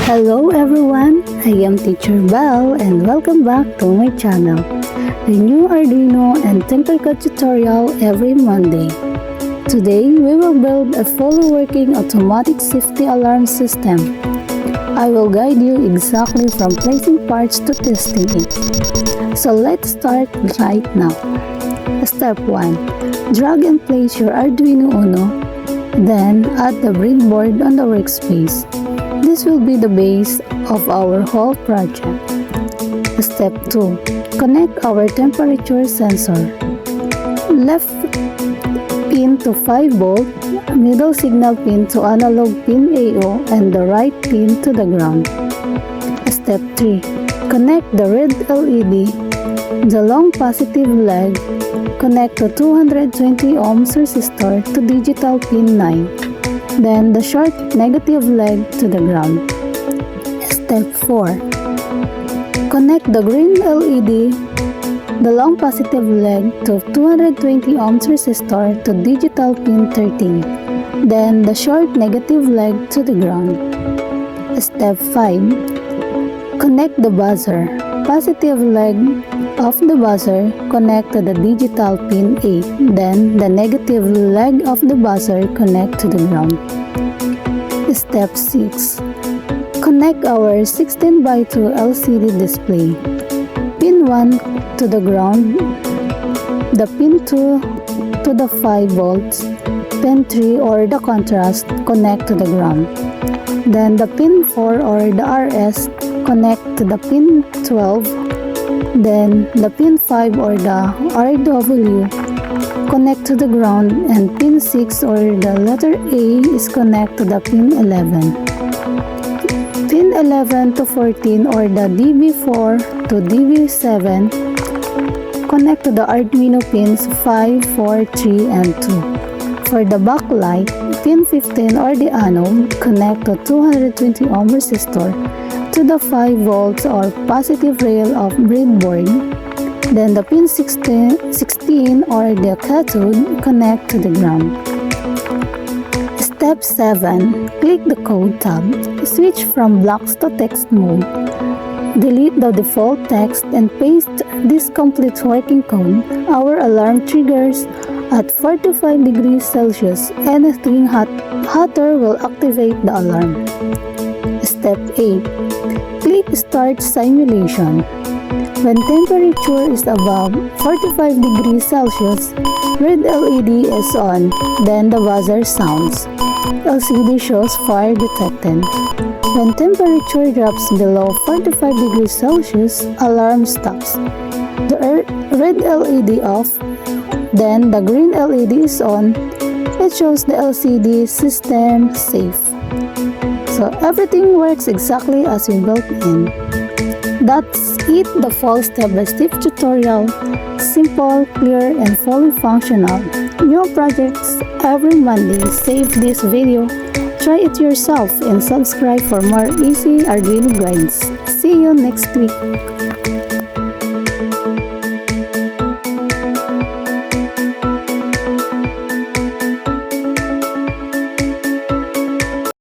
Hello everyone, I am Teacher Belle and welcome back to my channel. The new Arduino and Tinkercad tutorial every Monday. Today we will build a fully working automatic safety alarm system. I will guide you exactly from placing parts to testing it. So let's start right now. Step 1. Drag and place your Arduino Uno, then add the breadboard on the workspace. This will be the base of our whole project. Step 2. Connect our temperature sensor. Left pin to 5 volt, middle signal pin to analog pin AO, and the right pin to the ground. Step 3. Connect the red LED, the long positive leg, connect the 220 ohms resistor to digital pin 9. Then the short negative leg to the ground. Step 4. Connect the green LED, the long positive leg to 220 ohms resistor to digital pin 13. Then the short negative leg to the ground. Step 5. Connect the buzzer. Positive leg of the buzzer connect to the digital pin 8, then the negative leg of the buzzer connect to the ground. Step 6. Connect our 16x2 LCD display. Pin 1 to the ground, the pin 2 to the 5 volts, pin 3 or the contrast connect to the ground. Then the pin 4 or the RS connect to the pin 12. Then the pin 5 or the RW connect to the ground, and pin 6 or the letter A is connect to the pin 11. Pin 11 to 14 or the DB4 to DB7 connect to the Arduino pins 5, 4, 3, and 2. For the backlight, pin 15 or the anode connect to 220 ohm resistor to the 5 volts or positive rail of breadboard. Then the pin 16 or the cathode connect to the ground. Step 7. Click the Code tab. Switch from blocks to text mode. Delete the default text and paste this complete working code. Our alarm triggers at 45 degrees Celsius. Anything hotter will activate the alarm. Step 8. Click Start Simulation. When temperature is above 45 degrees Celsius, red LED is on, then the buzzer sounds. LCD shows fire detected. When temperature drops below 45 degrees Celsius, alarm stops. The red LED off, then the green LED is on. It shows the LCD system safe. So everything works exactly as we built in. That's it, the full step-by-step tutorial. Simple, clear, and fully functional. New projects every Monday. Save this video, try it yourself, and subscribe for more easy Arduino guides. See you next week.